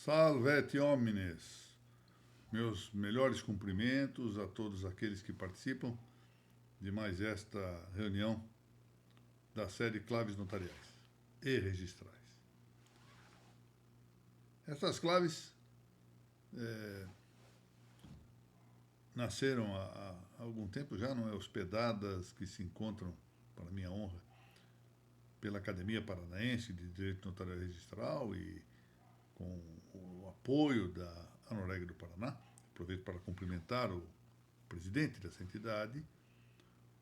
Salvete homines, meus melhores cumprimentos a todos aqueles que participam de mais esta reunião da série Claves Notariais e Registrais. Essas claves nasceram há algum tempo já, não é? Hospedadas, que se encontram, para minha honra, pela Academia Paranaense de Direito Notarial e Registral e com o apoio da ANOREG do Paraná. Aproveito para cumprimentar o presidente dessa entidade,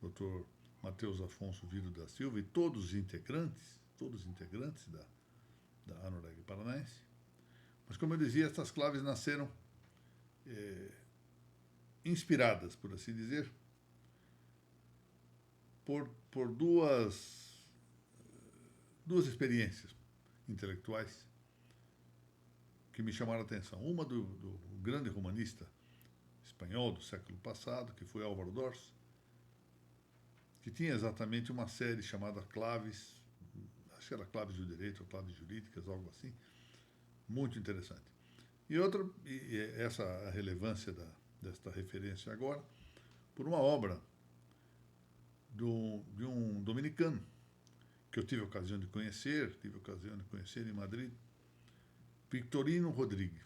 Dr. Matheus Afonso Vido da Silva, e todos os integrantes da ANOREG Paranaense. Mas, como eu dizia, essas claves nasceram inspiradas, por assim dizer, por duas experiências intelectuais que me chamaram a atenção. Uma do grande romanista espanhol do século passado, que foi Álvaro Dors, que tinha exatamente uma série chamada Claves, acho que era Claves do Direito, ou Claves Jurídicas, algo assim, muito interessante. E outra, e essa a relevância desta referência agora, por uma obra de um dominicano, que eu tive a ocasião de conhecer em Madrid, Victorino Rodrigues.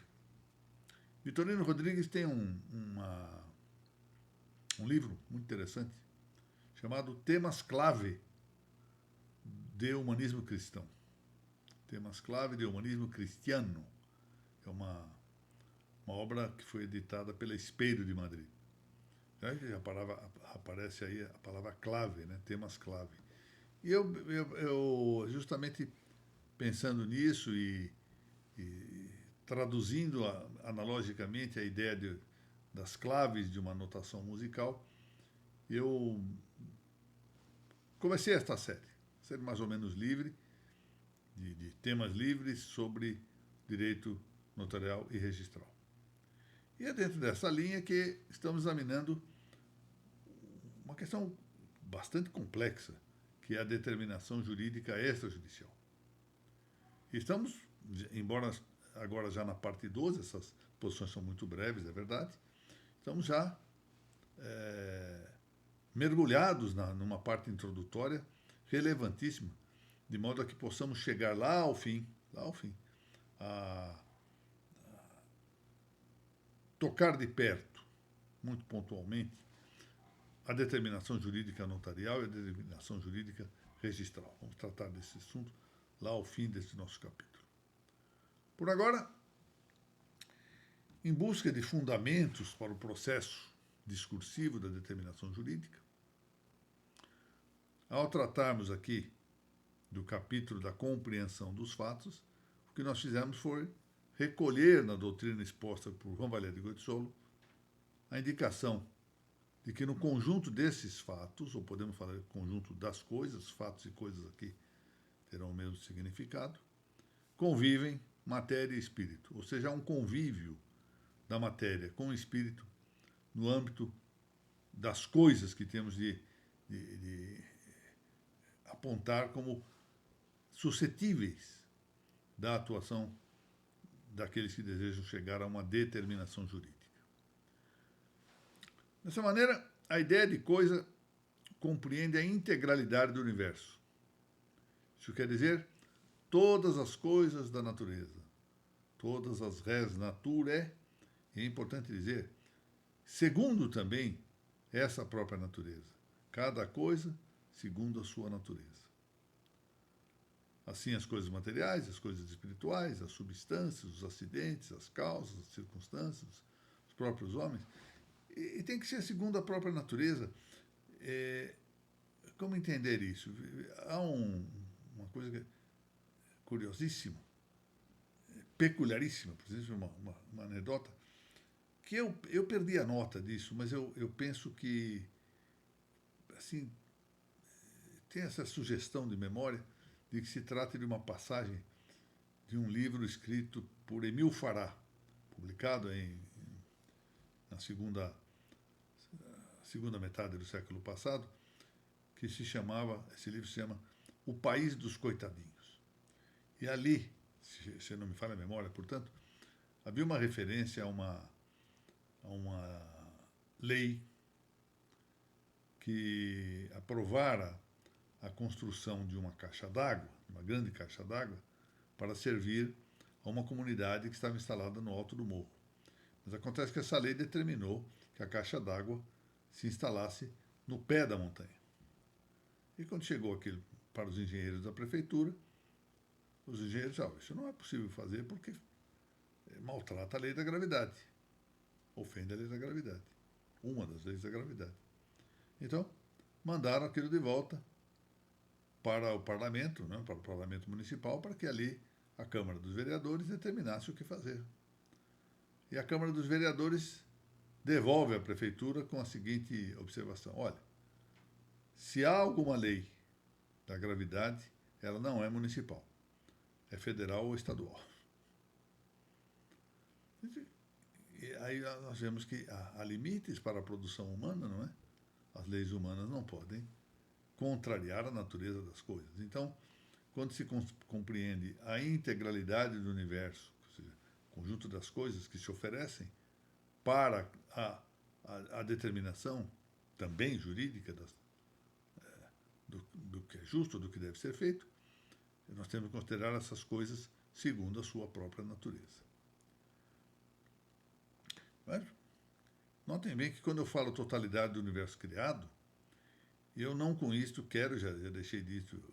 Victorino Rodrigues tem um livro muito interessante, chamado Temas-Clave de Humanismo Cristão. Temas-Clave de Humanismo Cristiano. É uma obra que foi editada pela Espelho de Madrid. Já aparece aí a palavra clave, né? Temas-Clave. E eu justamente pensando nisso e traduzindo analogicamente a ideia das claves de uma notação musical, eu comecei esta série mais ou menos livre, de temas livres sobre direito notarial e registral. E é dentro dessa linha que estamos examinando uma questão bastante complexa, que é a determinação jurídica extrajudicial. E estamos, embora agora já na parte 12, essas posições são muito breves, é verdade, estamos já mergulhados numa parte introdutória relevantíssima, de modo a que possamos chegar lá ao fim, a tocar de perto, muito pontualmente, a determinação jurídica notarial e a determinação jurídica registral. Vamos tratar desse assunto lá ao fim desse nosso capítulo. Por agora, em busca de fundamentos para o processo discursivo da determinação jurídica, ao tratarmos aqui do capítulo da compreensão dos fatos, o que nós fizemos foi recolher na doutrina exposta por João Valério de Goitisolo a indicação de que no conjunto desses fatos, ou podemos falar conjunto das coisas, fatos e coisas aqui terão o mesmo significado, convivem matéria e espírito, ou seja, há um convívio da matéria com o espírito no âmbito das coisas que temos de apontar como suscetíveis da atuação daqueles que desejam chegar a uma determinação jurídica. Dessa maneira, a ideia de coisa compreende a integralidade do universo. Isso quer dizer todas as coisas da natureza, todas as res naturae, e é importante dizer, segundo também essa própria natureza, cada coisa segundo a sua natureza. Assim, as coisas materiais, as coisas espirituais, as substâncias, os acidentes, as causas, as circunstâncias, os próprios homens. E tem que ser segundo a própria natureza. Como entender isso? Há uma coisa curiosíssima, peculiaríssima, por exemplo, uma anedota, que eu perdi a nota disso, mas eu penso que, assim, tem essa sugestão de memória de que se trata de uma passagem de um livro escrito por Emil Fará, publicado na segunda metade do século passado, que esse livro se chama O País dos Coitadinhos. E ali, se não me falha a memória, portanto, havia uma referência a uma lei que aprovara a construção de uma caixa d'água, uma grande caixa d'água, para servir a uma comunidade que estava instalada no alto do morro. Mas acontece que essa lei determinou que a caixa d'água se instalasse no pé da montanha. E quando chegou aquilo para os engenheiros da prefeitura, os engenheiros disseram, isso não é possível fazer porque maltrata a lei da gravidade, ofende a lei da gravidade, uma das leis da gravidade. Então, mandaram aquilo de volta para o parlamento, né, para o parlamento municipal, para que ali a Câmara dos Vereadores determinasse o que fazer. E a Câmara dos Vereadores devolve à prefeitura com a seguinte observação: olha, se há alguma lei da gravidade, ela não é municipal, é federal ou estadual. E aí nós vemos que há limites para a produção humana, não é? As leis humanas não podem contrariar a natureza das coisas. Então, quando se compreende a integralidade do universo, ou seja, o conjunto das coisas que se oferecem para a determinação também jurídica do que é justo, do que deve ser feito, nós temos que considerar essas coisas segundo a sua própria natureza. Mas, notem bem que quando eu falo totalidade do universo criado, eu não com isto quero, já deixei dito,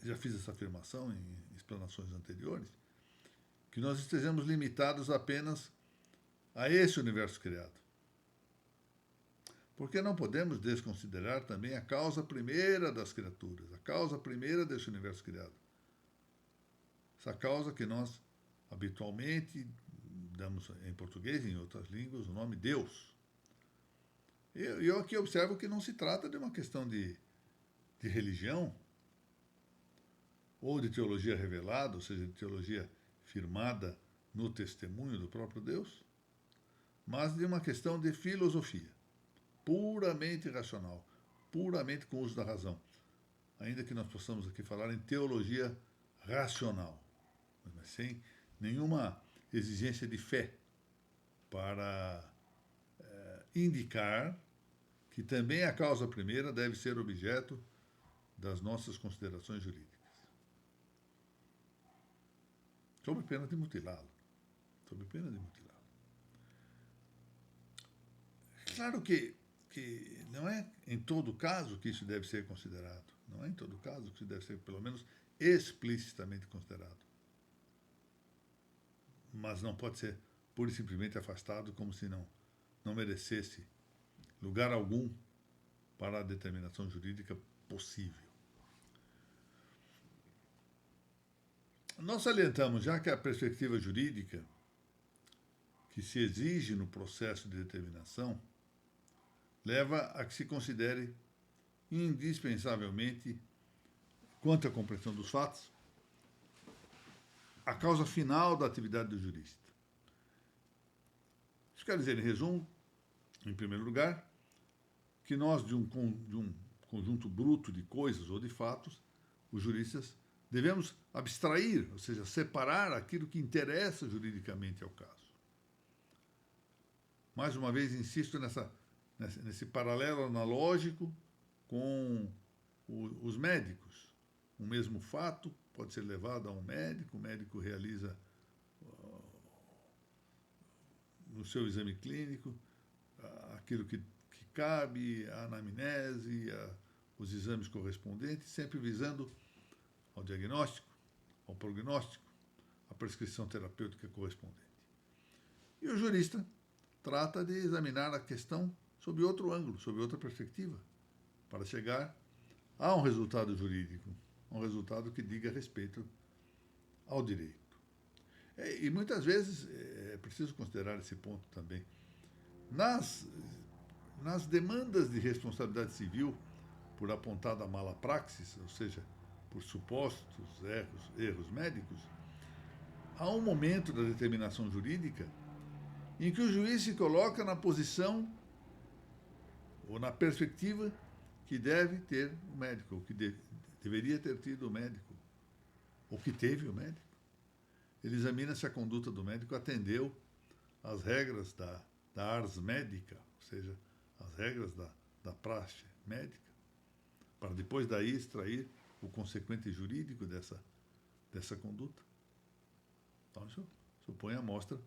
já fiz essa afirmação em explanações anteriores, que nós estejamos limitados apenas a esse universo criado. Porque não podemos desconsiderar também a causa primeira das criaturas, a causa primeira desse universo criado. Essa causa que nós habitualmente damos em português e em outras línguas o nome Deus. Eu aqui observo que não se trata de uma questão de religião ou de teologia revelada, ou seja, de teologia firmada no testemunho do próprio Deus, mas de uma questão de filosofia, puramente racional, puramente com o uso da razão. Ainda que nós possamos aqui falar em teologia racional, mas sem nenhuma exigência de fé para indicar que também a causa primeira deve ser objeto das nossas considerações jurídicas. Sob pena de mutilá-lo. Sob pena de mutilá-lo. Claro que não é em todo caso que isso deve ser considerado. Não é em todo caso que isso deve ser, pelo menos, explicitamente considerado. Mas não pode ser pura e simplesmente afastado como se não merecesse lugar algum para a determinação jurídica possível. Nós salientamos já que a perspectiva jurídica que se exige no processo de determinação leva a que se considere indispensavelmente, quanto à compreensão dos fatos, a causa final da atividade do jurista. Isso quer dizer, em resumo, em primeiro lugar, que nós, de um conjunto bruto de coisas ou de fatos, os juristas devemos abstrair, ou seja, separar aquilo que interessa juridicamente ao caso. Mais uma vez, insisto nesse paralelo analógico com os médicos. O mesmo fato pode ser levado a um médico, o médico realiza no seu exame clínico aquilo que cabe, a anamnese, os exames correspondentes, sempre visando ao diagnóstico, ao prognóstico, à prescrição terapêutica correspondente. E o jurista trata de examinar a questão sob outro ângulo, sob outra perspectiva, para chegar a um resultado jurídico, um resultado que diga respeito ao direito. E muitas vezes é preciso considerar esse ponto também. Nas demandas de responsabilidade civil por apontada mala praxis, ou seja, por supostos erros médicos, há um momento da determinação jurídica em que o juiz se coloca na posição ou na perspectiva que deve ter o médico, ou que deveria ter tido o médico, ou que teve o médico. ele examina se a conduta do médico atendeu às regras da ars médica, ou seja, as regras da praxe médica, para depois daí extrair o consequente jurídico dessa conduta. Então, isso põe à mostra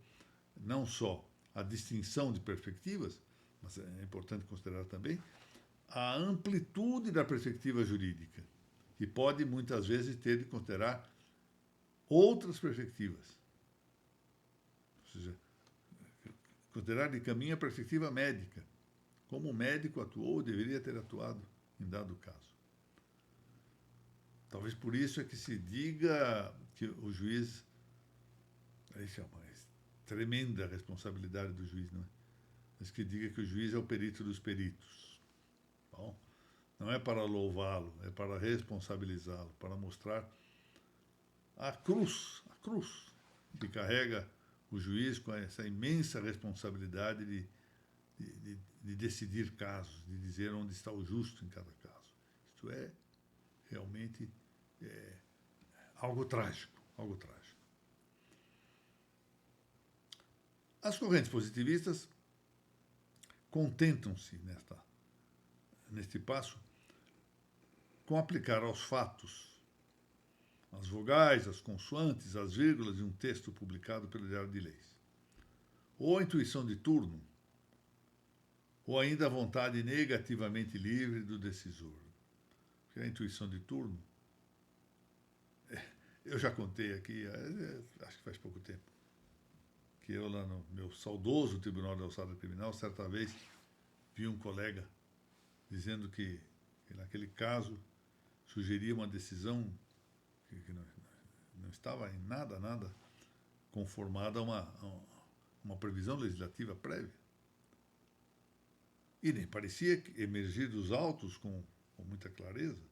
não só a distinção de perspectivas, mas é importante considerar também a amplitude da perspectiva jurídica, que pode muitas vezes ter de considerar outras perspectivas. Ou seja, considerar de caminho a perspectiva médica, como o médico atuou ou deveria ter atuado em dado caso. Talvez por isso é que se diga que o juiz, isso é uma tremenda responsabilidade do juiz, não é? Mas que diga que o juiz é o perito dos peritos. Bom, não é para louvá-lo, é para responsabilizá-lo, para mostrar a cruz que carrega o juiz com essa imensa responsabilidade de decidir casos, de dizer onde está o justo em cada caso. Isto é realmente algo trágico, algo trágico. As correntes positivistas contentam-se neste passo com aplicar aos fatos as vogais, as consoantes, as vírgulas de um texto publicado pelo Diário de Leis, ou a intuição de turno, ou ainda a vontade negativamente livre do decisor. Porque a intuição de turno, eu já contei aqui, acho que faz pouco tempo, que eu lá no meu saudoso Tribunal de Alçada Criminal, certa vez, vi um colega dizendo que naquele caso sugeria uma decisão que não estava em nada conformada a uma previsão legislativa prévia. E nem parecia emergir dos autos com muita clareza.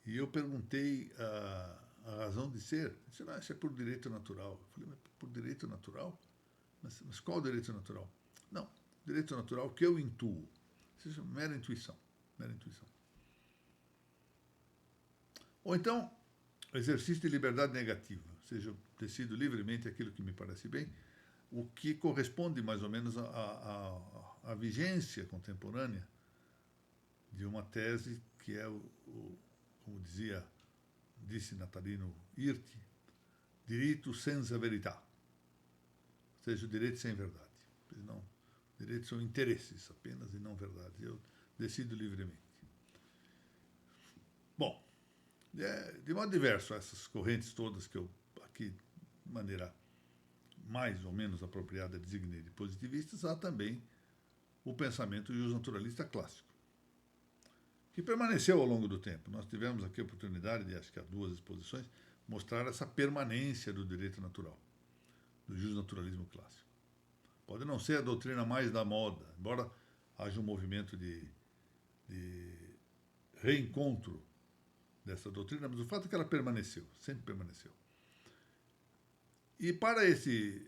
E eu perguntei a razão de ser. Ele disse, não, isso é por direito natural. Eu falei, mas por direito natural? Mas qual direito natural? Não, direito natural que eu intuo. Isso é mera intuição. Mera intuição. Ou então, exercício de liberdade negativa, ou seja, eu decido livremente aquilo que me parece bem, o que corresponde mais ou menos à vigência contemporânea de uma tese que é como disse Natalino Hirti, direito senza verità, ou seja, o direito sem verdade. Não, direitos são interesses apenas e não verdade. Eu decido livremente. Bom, de modo diverso, essas correntes todas que eu aqui, de maneira mais ou menos apropriada, designei de positivistas, há também o pensamento justnaturalista clássico, que permaneceu ao longo do tempo. Nós tivemos aqui a oportunidade de, acho que há 2 exposições, mostrar essa permanência do direito natural, do justnaturalismo clássico. Pode não ser a doutrina mais da moda, embora haja um movimento de reencontro dessa doutrina, mas o fato é que ela permaneceu, sempre permaneceu. E para esse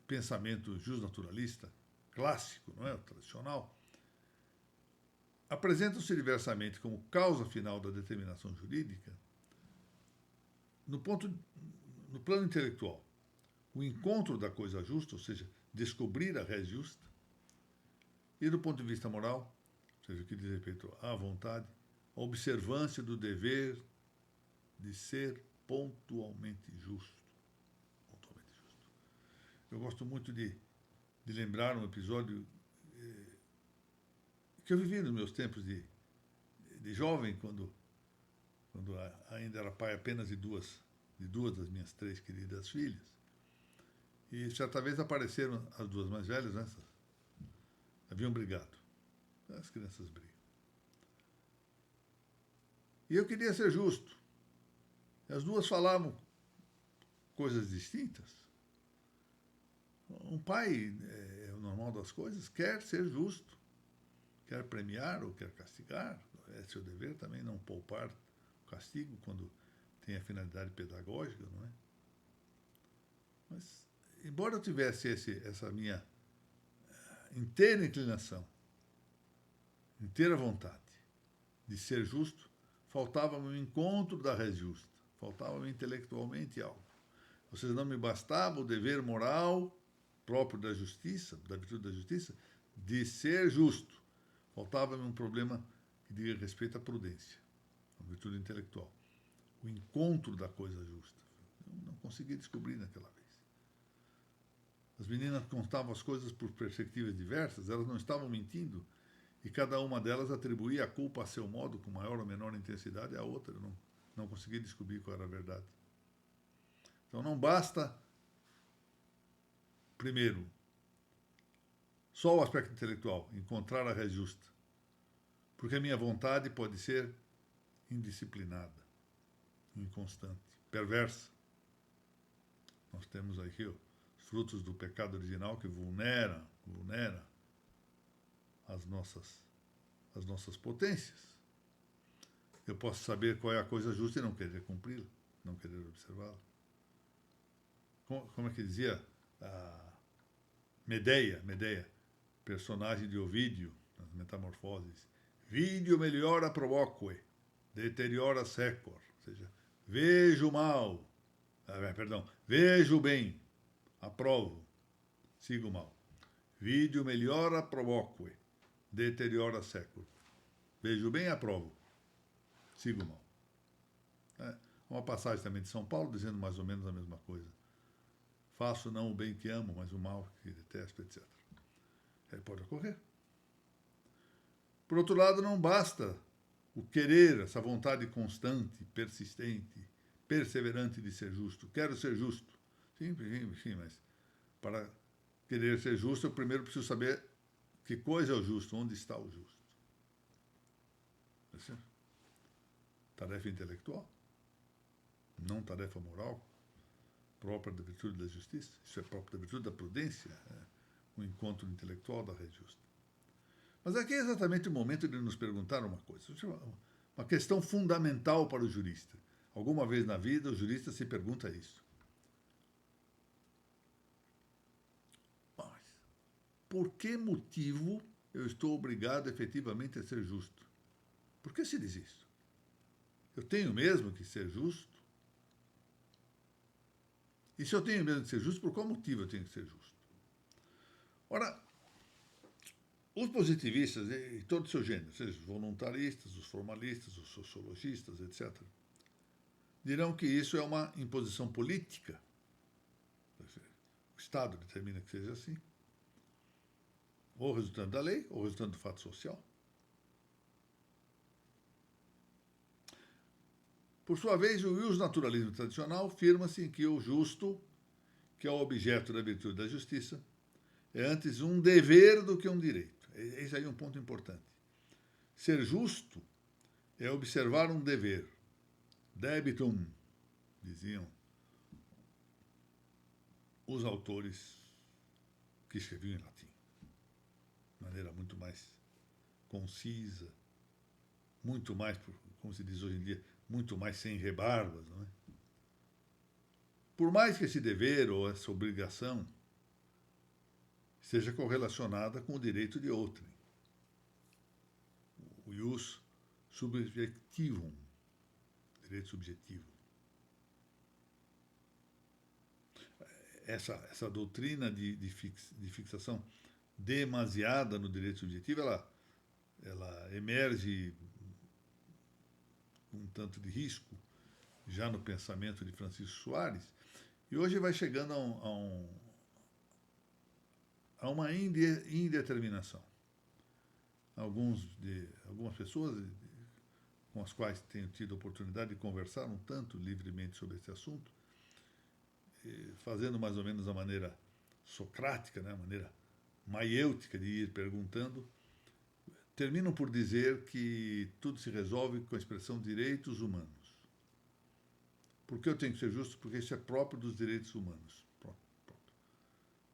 pensamento justnaturalista clássico, não é, o tradicional, apresentam-se diversamente como causa final da determinação jurídica, no plano intelectual, o encontro da coisa justa, ou seja, descobrir a res justa, e do ponto de vista moral, ou seja, o que diz respeito à vontade, a observância do dever de ser pontualmente justo. Pontualmente justo. Eu gosto muito de lembrar um episódio que eu vivi nos meus tempos de jovem, quando ainda era pai apenas de duas das minhas 3 queridas filhas. E certa vez apareceram as 2 mais velhas, né? Haviam brigado. As crianças brigam. E eu queria ser justo. As 2 falavam coisas distintas. Um pai, é o normal das coisas, quer ser justo, quer premiar ou quer castigar. É seu dever também não poupar o castigo quando tem a finalidade pedagógica, não é? Mas, embora eu tivesse essa minha inteira inclinação, inteira vontade de ser justo, faltava-me o encontro da res justa, faltava-me intelectualmente algo. Ou seja, não me bastava o dever moral próprio da justiça, da virtude da justiça, de ser justo. Faltava-me um problema que diga respeito à prudência, à virtude intelectual. O encontro da coisa justa. Eu não consegui descobrir naquela vez. As meninas contavam as coisas por perspectivas diversas, elas não estavam mentindo, e cada uma delas atribuía a culpa a seu modo, com maior ou menor intensidade, à outra. Eu não consegui descobrir qual era a verdade. Então não basta, primeiro, só o aspecto intelectual, encontrar a res justa. Porque a minha vontade pode ser indisciplinada, inconstante, perversa. Nós temos aqui os frutos do pecado original que vulnera as nossas potências. Eu posso saber qual é a coisa justa e não querer cumpri-la, não querer observá-la. Como é que dizia Medeia, personagem de Ovídio, nas Metamorfoses? Vídeo melhora provoque, deteriora secor. Ou seja, vejo o mal, vejo o bem, aprovo, sigo o mal. Vídeo melhora provoque, deteriora secor. Vejo o bem, aprovo, sigo o mal. Uma passagem também de São Paulo dizendo mais ou menos a mesma coisa. Faço não o bem que amo, mas o mal que detesto, etc. Pode ocorrer. Por outro lado, não basta o querer, essa vontade constante, persistente, perseverante de ser justo. Quero ser justo. Sim, mas para querer ser justo, eu primeiro preciso saber que coisa é o justo, onde está o justo. Tarefa intelectual, não tarefa moral, própria da virtude da justiça. Isso é próprio da virtude da prudência, o encontro intelectual da res justa. Mas aqui é exatamente o momento de nos perguntar uma coisa, uma questão fundamental para o jurista. Alguma vez na vida o jurista se pergunta isso. Mas, por que motivo eu estou obrigado efetivamente a ser justo? Por que se diz isso? Eu tenho mesmo que ser justo? E se eu tenho mesmo que ser justo, por qual motivo eu tenho que ser justo? Ora, os positivistas, e todos os seus gêneros, seja, os voluntaristas, os formalistas, os sociologistas, etc., dirão que isso é uma imposição política. O Estado determina que seja assim. Ou resultando da lei, ou resultando do fato social. Por sua vez, o naturalismo tradicional afirma-se que o justo, que é o objeto da virtude da justiça, é antes um dever do que um direito. Esse aí é um ponto importante. Ser justo é observar um dever. Debitum, diziam os autores que escreviam em latim. De maneira muito mais concisa, muito mais, como se diz hoje em dia, muito mais sem rebarbas, não é? Por mais que esse dever ou essa obrigação seja correlacionada com o direito de outrem. O ius subjectivum, direito subjetivo. Essa doutrina de fixação demasiada no direito subjetivo, ela emerge com um tanto de risco já no pensamento de Francisco Soares, e hoje vai chegando a uma indeterminação. Algumas pessoas com as quais tenho tido a oportunidade de conversar um tanto livremente sobre esse assunto, fazendo mais ou menos a maneira socrática, né, a maneira maiêutica de ir perguntando, terminam por dizer que tudo se resolve com a expressão direitos humanos. Por que eu tenho que ser justo? Porque isso é próprio dos direitos humanos. Pronto.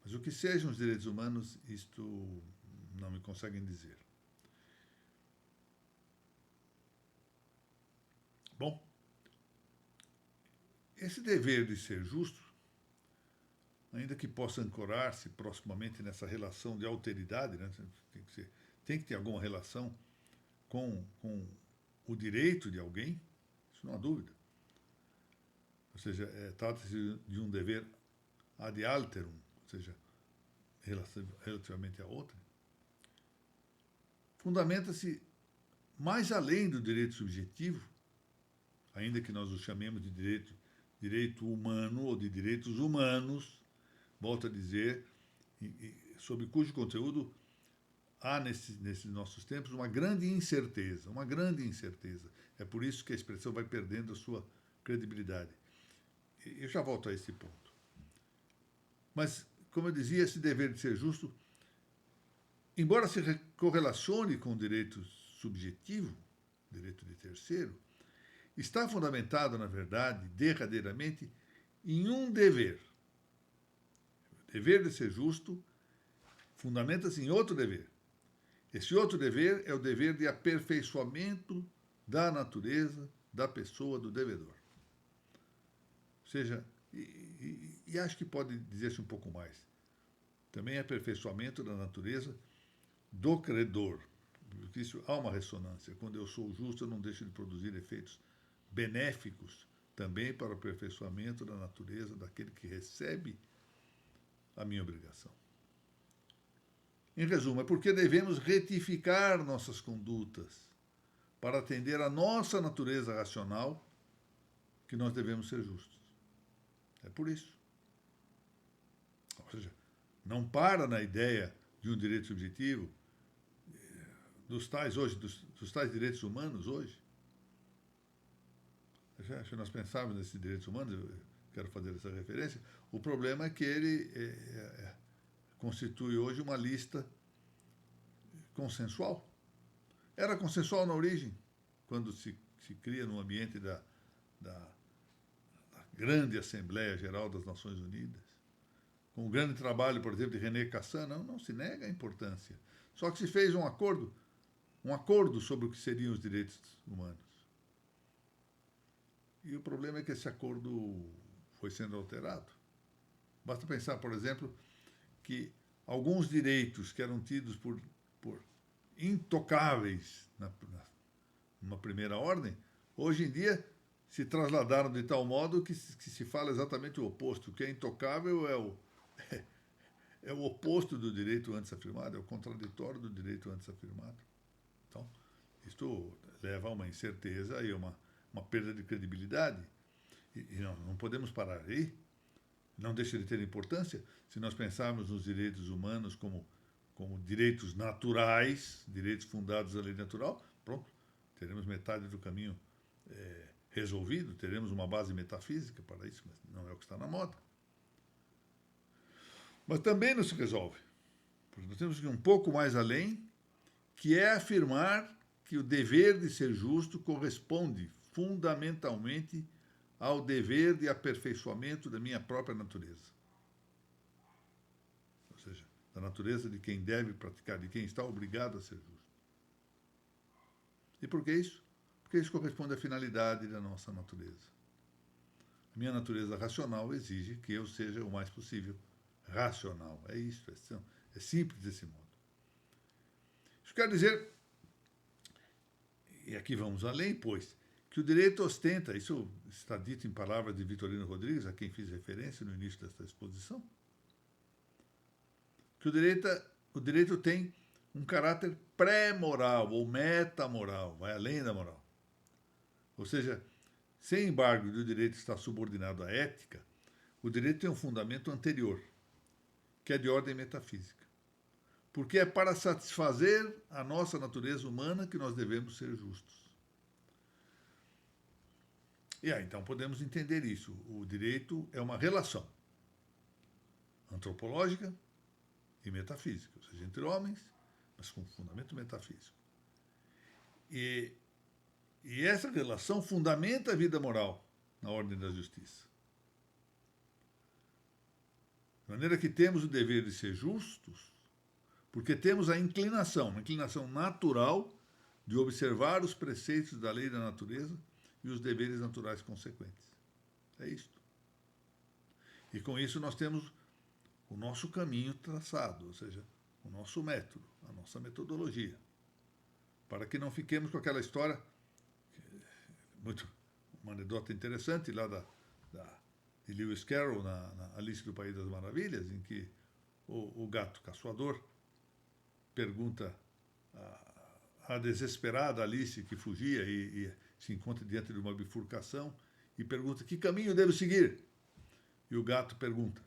Mas o que sejam os direitos humanos, isto não me conseguem dizer. Bom, esse dever de ser justo, ainda que possa ancorar-se proximamente nessa relação de alteridade, né? Tem que ter alguma relação com o direito de alguém, isso não há dúvida. ou seja, trata-se de um dever ad alterum, ou seja, relativamente a outra, fundamenta-se mais além do direito subjetivo, ainda que nós o chamemos de direito humano ou de direitos humanos, volto a dizer, sobre cujo conteúdo há nesses nossos tempos uma grande incerteza, uma grande incerteza. É por isso que a expressão vai perdendo a sua credibilidade. Eu já volto a esse ponto. Mas, como eu dizia, esse dever de ser justo, embora se correlacione com o direito subjetivo, direito de terceiro, está fundamentado, na verdade, derradeiramente, em um dever. O dever de ser justo fundamenta-se em outro dever. Esse outro dever é o dever de aperfeiçoamento da natureza, da pessoa, do devedor. Ou seja, e acho que pode dizer-se um pouco mais. Também aperfeiçoamento da natureza do credor. Porque isso há uma ressonância. Quando eu sou justo, eu não deixo de produzir efeitos benéficos também para o aperfeiçoamento da natureza daquele que recebe a minha obrigação. Em resumo, é porque devemos retificar nossas condutas para atender à nossa natureza racional que nós devemos ser justos. É por isso. Ou seja, não para na ideia de um direito subjetivo, dos tais direitos humanos hoje. Se nós pensarmos nesses direitos humanos, eu quero fazer essa referência, o problema é que ele constitui hoje uma lista consensual. Era consensual na origem, quando se cria no ambiente da grande Assembleia Geral das Nações Unidas, com o grande trabalho, por exemplo, de René Cassin, não se nega a importância. Só que se fez um acordo sobre o que seriam os direitos humanos. E o problema é que esse acordo foi sendo alterado. Basta pensar, por exemplo, que alguns direitos que eram tidos por intocáveis numa primeira ordem, hoje em dia se trasladaram de tal modo que se fala exatamente o oposto. O que é intocável é o oposto do direito antes afirmado, é o contraditório do direito antes afirmado. Então, isto leva a uma incerteza e uma perda de credibilidade. E não podemos parar aí. Não deixa de ter importância se nós pensarmos nos direitos humanos como direitos naturais, direitos fundados na lei natural. Pronto, teremos metade do caminho resolvido, teremos uma base metafísica para isso, mas não é o que está na moda. Mas também não se resolve, porque nós temos que ir um pouco mais além, que é afirmar que o dever de ser justo corresponde fundamentalmente ao dever de aperfeiçoamento da minha própria natureza. Ou seja, da natureza de quem deve praticar, de quem está obrigado a ser justo. E por que isso? Porque isso corresponde à finalidade da nossa natureza. A minha natureza racional exige que eu seja o mais possível racional. É isso, é simples desse modo. Isso quer dizer, e aqui vamos além, pois, que o direito ostenta, isso está dito em palavras de Vitorino Rodrigues, a quem fiz referência no início desta exposição, que o direito tem um caráter pré-moral ou metamoral, vai além da moral. Ou seja, sem embargo do direito estar subordinado à ética, o direito tem um fundamento anterior, que é de ordem metafísica. Porque é para satisfazer a nossa natureza humana que nós devemos ser justos. E aí, então, podemos entender isso. O direito é uma relação antropológica e metafísica, ou seja, entre homens, mas com fundamento metafísico. E essa relação fundamenta a vida moral na ordem da justiça. De maneira que temos o dever de ser justos, porque temos a inclinação, uma inclinação natural de observar os preceitos da lei da natureza e os deveres naturais consequentes. É isto. E com isso nós temos o nosso caminho traçado, ou seja, o nosso método, a nossa metodologia, para que não fiquemos com aquela história, uma anedota interessante lá de Lewis Carroll, na Alice do País das Maravilhas, em que o gato caçoador pergunta à desesperada Alice, que fugia e se encontra diante de uma bifurcação, e pergunta: que caminho devo seguir? E o gato pergunta: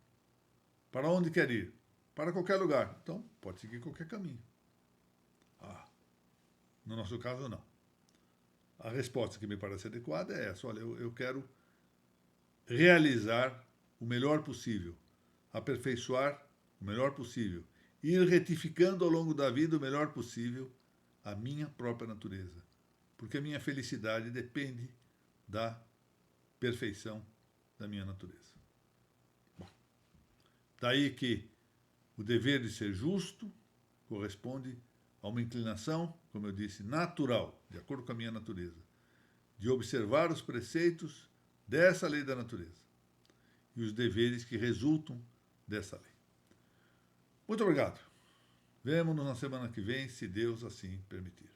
para onde quer ir? Para qualquer lugar. Então, pode seguir qualquer caminho. No nosso caso, não. A resposta que me parece adequada é essa: olha, eu quero realizar o melhor possível, aperfeiçoar o melhor possível, ir retificando ao longo da vida o melhor possível a minha própria natureza. Porque a minha felicidade depende da perfeição da minha natureza. Bom, daí que o dever de ser justo corresponde a uma inclinação, como eu disse, natural, de acordo com a minha natureza, de observar os preceitos dessa lei da natureza e os deveres que resultam dessa lei. Muito obrigado. Vemo-nos na semana que vem, se Deus assim permitir.